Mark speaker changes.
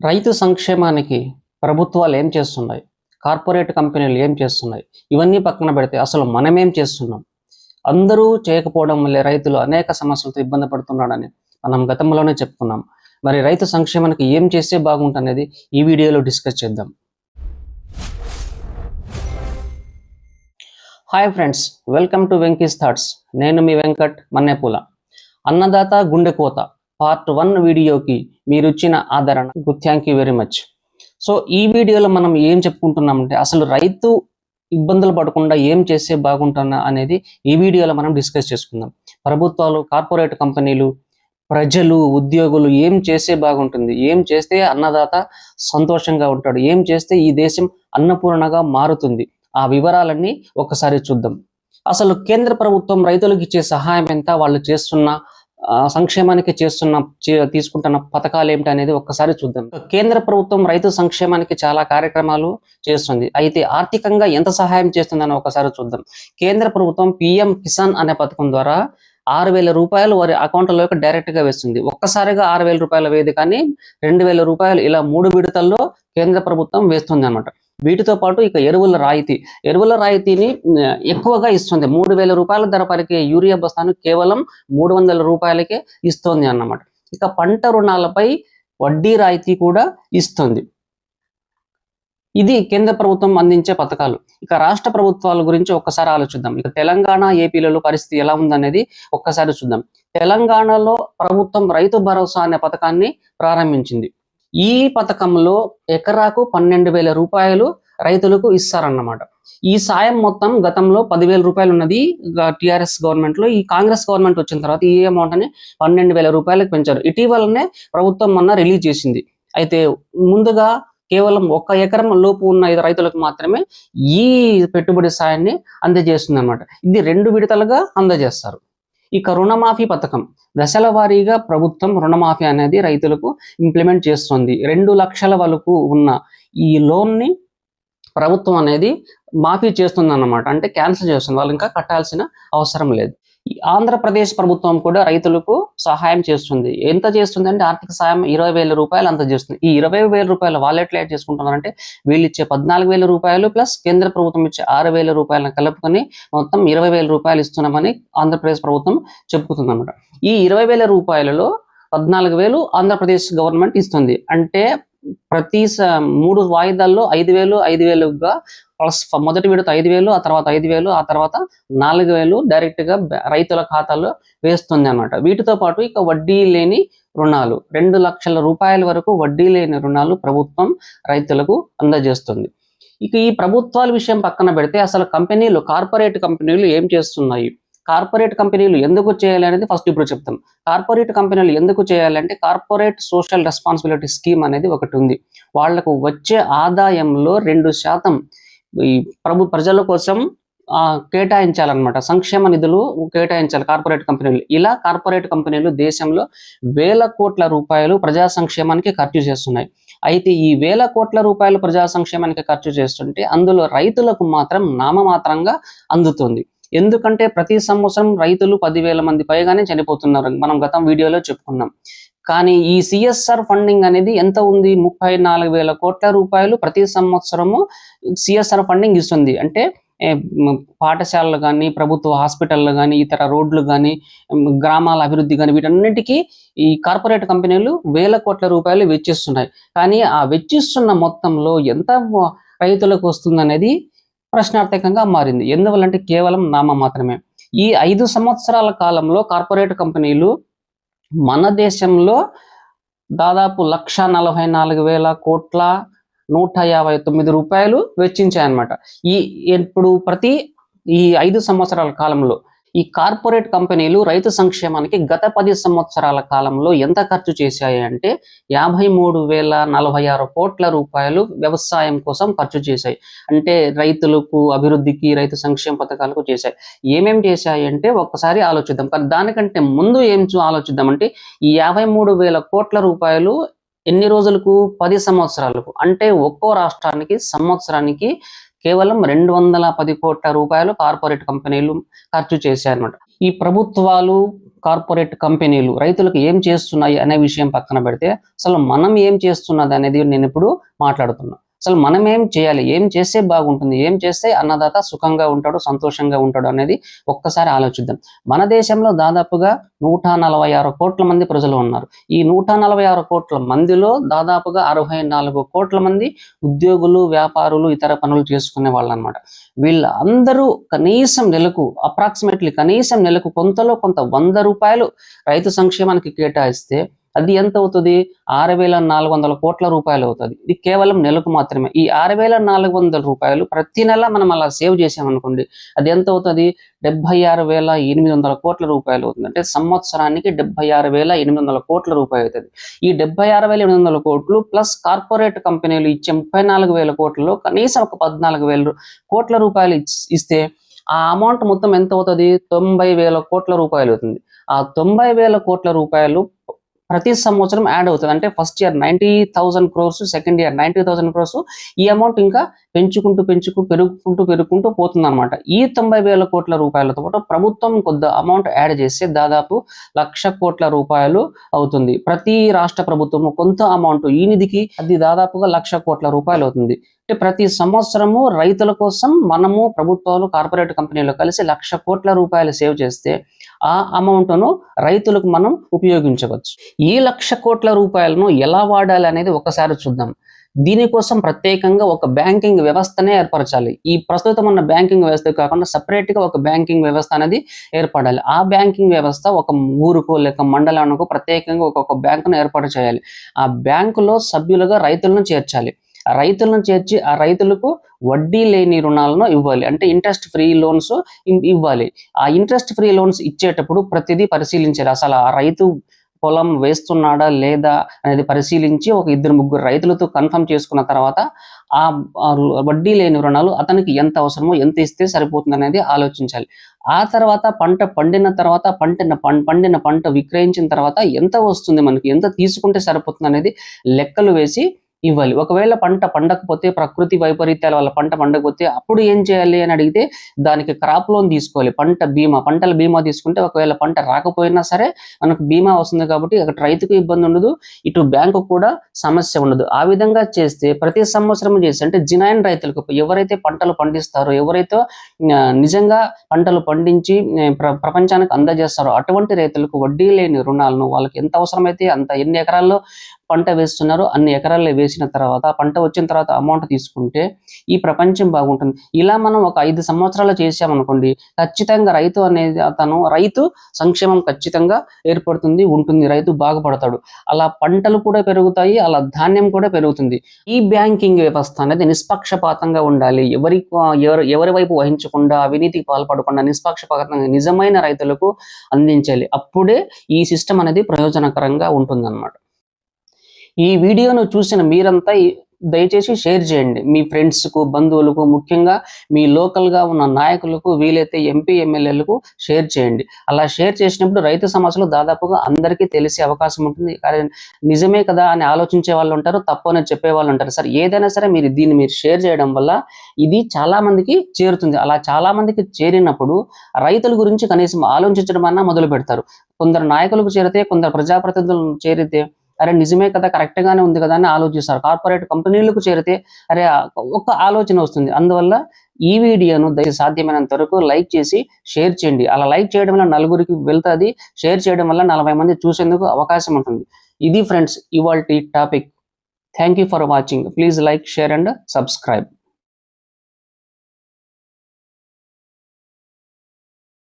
Speaker 1: రైతు సంక్షేమానికి ప్రభుత్వాలు ఏం చేస్తున్నాయి? కార్పొరేట్ కంపెనీలు ఏం చేస్తున్నాయి? ఇవన్నీ పక్కన పెడితే అసలు మనమేం చేస్తున్నాం? అందరూ చేయకపోవడం వల్లే రైతులు అనేక సమస్యలతో ఇబ్బంది పడుతున్నాడని మనం గతంలోనే చెప్పుకున్నాం. మరి రైతు సంక్షేమానికి ఏం చేస్తే బాగుంటనేది ఈ వీడియోలో డిస్కస్ చేద్దాం. Hi friends, welcome to Venky's thoughts. నేను మీ వెంకట్ మన్నేపూల. అన్నదాత గుండెకోత పార్ట్ 1 వీడియోకి మీరు ఇచ్చిన ఆదరణకు thank you very much. So ఈ వీడియోలో మనం ఏం చెప్పుకుంటున్నామంటే అసలు రైతు ఇబ్బందులు పడకుండా ఏం చేస్తే బాగుంటున్నా అనేది ఈ వీడియోలో మనం డిస్కస్ చేసుకుందాం. ప్రభుత్వాలు, కార్పొరేట్ కంపెనీలు, ప్రజలు, ఉద్యోగులు ఏం చేస్తే బాగుంటుంది, ఏం చేస్తే అన్నదాత సంతోషంగా ఉంటాడు, ఏం చేస్తే ఈ దేశం అన్నపూర్ణగా మారుతుంది, ఆ వివరాలన్నీ ఒకసారి చూద్దాం. అసలు కేంద్ర ప్రభుత్వం రైతులకు ఇచ్చే సహాయం ఎంత, వాళ్ళు చేస్తున్న సంక్షేమానికి తీసుకుంటున్న పథకాలు ఏమిటి అనేది ఒక్కసారి చూద్దాం. కేంద్ర ప్రభుత్వం రైతు సంక్షేమానికి చాలా కార్యక్రమాలు చేస్తుంది. అయితే ఆర్థికంగా ఎంత సహాయం చేస్తుందని ఒకసారి చూద్దాం. కేంద్ర ప్రభుత్వం పిఎం కిసాన్ అనే పథకం ద్వారా 6,000 రూపాయలు వారి అకౌంట్లోకి డైరెక్ట్ గా వేస్తుంది. ఒక్కసారిగా 6,000 రూపాయల వేది కానీ 2,000 రూపాయలు ఇలా 3 విడతల్లో కేంద్ర ప్రభుత్వం వేస్తుంది అనమాట. వీటితో పాటు ఇక ఎరువుల రాయితీని ఎక్కువగా ఇస్తుంది. 3,000 రూపాయల ధర పలికే యూరియా బస్తాను కేవలం 300 రూపాయలకే ఇస్తుంది అన్నమాట. ఇక పంట రుణాలపై వడ్డీ రాయితీ కూడా ఇస్తుంది. ఇది కేంద్ర ప్రభుత్వం అందించే పథకాలు. ఇక రాష్ట్ర ప్రభుత్వాల గురించి ఒక్కసారి ఆలోచిద్దాం. ఇక తెలంగాణ, ఏపీలలో పరిస్థితి ఎలా ఉందనేది ఒక్కసారి చూద్దాం. తెలంగాణలో ప్రభుత్వం రైతు భరోసా అనే పథకాన్ని ప్రారంభించింది. ఈ పథకంలో ఎకరాకు 12,000 రూపాయలు రైతులకు ఇస్తారన్నమాట. ఈ సాయం మొత్తం గతంలో 10,000 రూపాయలు ఉన్నది టిఆర్ఎస్ గవర్నమెంట్ లో. ఈ కాంగ్రెస్ గవర్నమెంట్ వచ్చిన తర్వాత ఈ అమౌంట్ ని 12,000 రూపాయలకు పెంచారు. ఇటీవలనే ప్రభుత్వం మొన్న రిలీజ్ చేసింది. అయితే ముందుగా కేవలం 1 ఎకరం లోపు ఉన్న రైతులకు మాత్రమే ఈ పెట్టుబడి సాయాన్ని అందజేస్తుంది అనమాట. ఇది 2 విడతలుగా అందజేస్తారు. ఇక రుణమాఫీ పథకం దశల వారీగా ప్రభుత్వం రుణమాఫీ అనేది రైతులకు ఇంప్లిమెంట్ చేస్తుంది. 2 లక్షల వరకు ఉన్న ఈ లోన్ ని ప్రభుత్వం అనేది మాఫీ చేస్తుంది అన్నమాట. అంటే క్యాన్సిల్ చేస్తుంది, వాళ్ళు ఇంకా కట్టాల్సిన అవసరం లేదు. ఈ ఆంధ్రప్రదేశ్ ప్రభుత్వం కూడా రైతులకు సహాయం చేస్తుంది. ఎంత చేస్తుంది అంటే ఆర్థిక సాయం 20,000 రూపాయలు అంత చేస్తుంది. ఈ 20,000 రూపాయలు వాళ్ళు ఎట్లా యాడ్ చేసుకుంటున్నారంటే వీళ్ళు ఇచ్చే 14,000 రూపాయలు ప్లస్ కేంద్ర ప్రభుత్వం ఇచ్చే 6,000 రూపాయలను కలుపుకొని మొత్తం 20,000 రూపాయలు ఇస్తున్నామని ఆంధ్రప్రదేశ్ ప్రభుత్వం చెప్పుతుంది అనమాట. ఈ 20,000 రూపాయలలో 14,000 ఆంధ్రప్రదేశ్ గవర్నమెంట్ ఇస్తుంది. అంటే ప్రతి 3 వాయిదాల్లో 5,000గా ప్లస్ మొదటి విడత 5,000, ఆ తర్వాత 5,000, ఆ తర్వాత 4,000 డైరెక్ట్ గా రైతుల ఖాతాలో వేస్తుంది అన్నమాట. వీటితో పాటు ఇక వడ్డీ లేని రుణాలు 2 లక్షల రూపాయల వరకు వడ్డీ లేని రుణాలు ప్రభుత్వం రైతులకు అందజేస్తుంది. ఇక ఈ ప్రభుత్వాల విషయం పక్కన పెడితే అసలు కార్పొరేట్ కంపెనీలు ఏం చేస్తున్నాయి, కార్పొరేట్ కంపెనీలు ఎందుకు చేయాలి అనేది ఫస్ట్ ఇప్పుడు చెప్తాం. కార్పొరేట్ కంపెనీలు ఎందుకు చేయాలంటే కార్పొరేట్ సోషల్ రెస్పాన్సిబిలిటీ స్కీమ్ అనేది ఒకటి ఉంది. వాళ్లకు వచ్చే ఆదాయంలో 2% ఈ ప్రజల కోసం కేటాయించాలన్నమాట. సంక్షేమ నిధులు కేటాయించాలి కార్పొరేట్ కంపెనీలు. ఇలా కార్పొరేట్ కంపెనీలు దేశంలో వేల కోట్ల రూపాయలు ప్రజా సంక్షేమానికి ఖర్చు చేస్తున్నాయి. అయితే ఈ వేల కోట్ల రూపాయలు ప్రజా సంక్షేమానికి ఖర్చు చేస్తుంటే అందులో రైతులకు మాత్రం నామమాత్రంగా అందుతుంది. ఎందుకంటే ప్రతి సంవత్సరం రైతులు 10,000 మంది పైగానే చనిపోతున్నారు. మనం గతం వీడియోలో చెప్పుకున్నాం. కానీ ఈ సిఎస్ఆర్ ఫండింగ్ అనేది ఎంత ఉంది? 34,000 కోట్ల రూపాయలు ప్రతి సంవత్సరము సిఎస్ఆర్ ఫండింగ్ ఇస్తుంది. అంటే పాఠశాలలు కానీ, ప్రభుత్వ హాస్పిటళ్ళు కానీ, ఇతర రోడ్లు కానీ, గ్రామాల అభివృద్ధి కానీ, వీటన్నిటికీ ఈ కార్పొరేట్ కంపెనీలు వేల కోట్ల రూపాయలు వెచ్చిస్తున్నాయి. కానీ ఆ వెచ్చిస్తున్న మొత్తంలో ఎంత రైతులకు వస్తుందనేది ప్రశ్నార్థకంగా మారింది. ఎందువల్లంటే కేవలం నామ మాత్రమే. ఈ 5 సంవత్సరాల కాలంలో కార్పొరేట్ కంపెనీలు మన దేశంలో దాదాపు 1,44,000 కోట్ల 159 రూపాయలు వెచ్చించాయన్నమాట. ఇప్పుడు ఈ 5 సంవత్సరాల కాలంలో ఈ కార్పొరేట్ కంపెనీలు రైతు సంక్షేమానికి గత 10 సంవత్సరాల కాలంలో ఎంత ఖర్చు చేశాయి అంటే 53,046 కోట్ల రూపాయలు వ్యవసాయం కోసం ఖర్చు చేశాయి. అంటే రైతులకు, అభివృద్ధికి, రైతు సంక్షేమ పథకాలకు చేశాయి. ఏమేం చేశాయి అంటే ఒక్కసారి ఆలోచిద్దాం. కానీ దానికంటే ముందు ఏం ఆలోచిద్దాం అంటే ఈ 53,000 కోట్ల రూపాయలు ఎన్ని రోజులకు? 10 సంవత్సరాలకు. అంటే ఒక్కో రాష్ట్రానికి సంవత్సరానికి కేవలం 210 కోట్ల రూపాయలు కార్పొరేట్ కంపెనీలు ఖర్చు చేశాయన్నమాట. ఈ ప్రభుత్వాలు కార్పొరేట్ కంపెనీలు రైతులకు ఏం చేస్తున్నాయి అనే విషయం పక్కన పెడితే అసలు మనం ఏం చేస్తున్నది అనేది నేను ఇప్పుడు మాట్లాడుతున్నా. అసలు మనం ఏం చేయాలి, ఏం చేస్తే బాగుంటుంది, ఏం చేస్తే అన్నదాత సుఖంగా ఉంటాడు, సంతోషంగా ఉంటాడు అనేది ఒక్కసారి ఆలోచిద్దాం. మన దేశంలో దాదాపుగా 146 కోట్ల మంది ప్రజలు ఉన్నారు. ఈ 146 కోట్ల మందిలో దాదాపుగా 64 కోట్ల మంది ఉద్యోగులు, వ్యాపారులు, ఇతర పనులు చేసుకునే వాళ్ళు అనమాట. వీళ్ళందరూ కనీసం నెలకు కనీసం నెలకు కొంతలో కొంత 100 రూపాయలు రైతు సంక్షేమానికి కేటాయిస్తే అది ఎంత అవుతుంది? 6,400 కోట్ల రూపాయలు అవుతుంది. ఇది కేవలం నెలకు మాత్రమే. ఈ 6,400 రూపాయలు ప్రతి నెల మనం అలా సేవ్ చేసామనుకోండి, అది ఎంత అవుతుంది? 76,800 కోట్ల రూపాయలు అవుతుంది. అంటే సంవత్సరానికి 76,800 కోట్ల రూపాయలు అవుతుంది. ఈ 76,800 కోట్లు ప్లస్ కార్పొరేట్ కంపెనీలు ఇచ్చే 34,000 కోట్లలో కనీసం ఒక 14,000 కోట్ల రూపాయలు ఇస్తే ఆ అమౌంట్ మొత్తం ఎంత అవుతుంది? 90,000 కోట్ల రూపాయలు అవుతుంది. ఆ 90,000 కోట్ల రూపాయలు ప్రతి సంవత్సరం యాడ్ అవుతుంది. అంటే first year 90,000 crores, second year 90,000 crores. ఈ అమౌంట్ ఇంకా పెరుగుకుంటూ పోతుంది అనమాట. ఈ 90,000 కోట్ల రూపాయలతో పాటు ప్రభుత్వం కొద్ది అమౌంట్ యాడ్ చేస్తే దాదాపు 1,00,000 కోట్ల రూపాయలు అవుతుంది. ప్రతి రాష్ట్ర ప్రభుత్వము కొంత అమౌంట్ ఈ నిధికి అది దాదాపుగా 1,00,000 కోట్ల రూపాయలు అవుతుంది. అంటే ప్రతి సంవత్సరము రైతుల కోసం మనము ప్రభుత్వాలు, కార్పొరేట్ కంపెనీలు కలిసి 1,00,000 కోట్ల రూపాయలు సేవ్ చేస్తే ఆ అమౌంట్ను రైతులకు మనం ఉపయోగించవచ్చు. ఈ 1,00,000 కోట్ల రూపాయలను ఎలా వాడాలి అనేది ఒకసారి చూద్దాం. దీనికోసం ప్రత్యేకంగా ఒక బ్యాంకింగ్ వ్యవస్థనే ఏర్పరచాలి. ఈ ప్రస్తుతం ఉన్న బ్యాంకింగ్ వ్యవస్థ కాకుండా సపరేట్ గా ఒక బ్యాంకింగ్ వ్యవస్థ అనేది ఏర్పడాలి. ఆ బ్యాంకింగ్ వ్యవస్థ ఒక ఊరుకో లేక మండలానికో ప్రత్యేకంగా ఒక్కొక్క బ్యాంకును ఏర్పాటు చేయాలి. ఆ బ్యాంకులో సభ్యులుగా రైతులను చేర్చాలి. ఆ రైతులను చేర్చి ఆ రైతులకు వడ్డీ లేని రుణాలను ఇవ్వాలి. అంటే ఇంట్రెస్ట్ ఫ్రీ లోన్స్ ఇవ్వాలి. ఆ ఇంట్రెస్ట్ ఫ్రీ లోన్స్ ఇచ్చేటప్పుడు ప్రతిదీ పరిశీలించాలి. అసలు ఆ రైతు పొలం వేస్తున్నాడా లేదా అనేది పరిశీలించి ఒక 2-3 రైతులతో కన్ఫర్మ్ చేసుకున్న తర్వాత ఆ వడ్డీ లేని రుణాలు అతనికి ఎంత అవసరమో, ఎంత ఇస్తే సరిపోతుంది అనేది ఆలోచించాలి. ఆ తర్వాత పంట పండిన తర్వాత పండిన పంట విక్రయించిన తర్వాత ఎంత వస్తుంది, మనకి ఎంత తీసుకుంటే సరిపోతుంది అనేది లెక్కలు వేసి ఇవ్వాలి. ఒకవేళ పంట పండకపోతే, ప్రకృతి వైపరీత్యాల వల్ల పంట పండకపోతే అప్పుడు ఏం చేయాలి అని అడిగితే దానికి క్రాప్ లోన్ తీసుకోవాలి. పంటల బీమా తీసుకుంటే ఒకవేళ పంట రాకపోయినా సరే మనకు బీమా వస్తుంది కాబట్టి అక్కడ రైతుకు ఇబ్బంది ఉండదు, ఇటు బ్యాంకు కూడా సమస్య ఉండదు. ఆ విధంగా చేస్తే ప్రతి సంవత్సరం చేసి అంటే జినాయిన్ రైతులకు, ఎవరైతే పంటలు పండిస్తారో, ఎవరైతే నిజంగా పంటలు పండించి ప్రపంచానికి అందజేస్తారో అటువంటి రైతులకు వడ్డీ లేని రుణాలను వాళ్ళకి ఎంత అవసరమైతే అంత, ఎన్ని ఎకరాల్లో పంట వేస్తున్నారో అన్ని ఎకరాల్లో వేసిన తర్వాత పంట వచ్చిన తర్వాత అమౌంట్ తీసుకుంటే ఈ ప్రపంచం బాగుంటుంది. ఇలా మనం ఒక 5 సంవత్సరాలు చేసామనుకోండి, ఖచ్చితంగా రైతు సంక్షేమం ఖచ్చితంగా ఏర్పడుతుంది, ఉంటుంది, రైతు బాగుపడతాడు. అలా పంటలు కూడా పెరుగుతాయి, అలా ధాన్యం కూడా పెరుగుతుంది. ఈ బ్యాంకింగ్ వ్యవస్థ అనేది నిష్పక్షపాతంగా ఉండాలి. ఎవరి వైపు వహించకుండా, అవినీతికి పాల్పడకుండా నిష్పక్షపాతంగా నిజమైన రైతులకు అందించాలి. అప్పుడే ఈ సిస్టమ్ అనేది ప్రయోజనకరంగా ఉంటుందన్నమాట. ఈ వీడియోను చూసిన మీరంతా దయచేసి షేర్ చేయండి మీ ఫ్రెండ్స్కు, బంధువులకు, ముఖ్యంగా మీ లోకల్గా ఉన్న నాయకులకు, వీలైతే ఎంపీ, ఎమ్మెల్యేలకు షేర్ చేయండి. అలా షేర్ చేసినప్పుడు రైతు సమస్యలు దాదాపుగా అందరికీ తెలిసే అవకాశం ఉంటుంది. నిజమే కదా అని ఆలోచించే వాళ్ళు ఉంటారు, తప్పు అని చెప్పే వాళ్ళు ఉంటారు. సరే, ఏదైనా సరే దీన్ని మీరు షేర్ చేయడం వల్ల ఇది చాలా మందికి చేరుతుంది. అలా చాలా మందికి చేరినప్పుడు రైతుల గురించి కనీసం ఆలోచించడం అన్నా మొదలు పెడతారు. కొందరు నాయకులకు చేరితే, కొందరు ప్రజాప్రతినిధులను చేరితే అరే నిజమే కదా, కరెక్ట్ గానే ఉంది కదా అని ఆలోచిస్తారు. కార్పొరేట్ కంపెనీలకు చేరితే అరే ఒక ఆలోచన వస్తుంది. అందువల్ల ఈ వీడియోను సాధ్యమైనంత వరకు లైక్ చేసి షేర్ చేయండి. అలా లైక్ చేయడం వల్ల నలుగురికి వెళ్తుంది, షేర్ చేయడం వల్ల 40 మంది చూసేందుకు అవకాశం ఉంటుంది. ఇది ఫ్రెండ్స్ ఇవాల్టి topic. Thank you for watching. Please like, share and subscribe.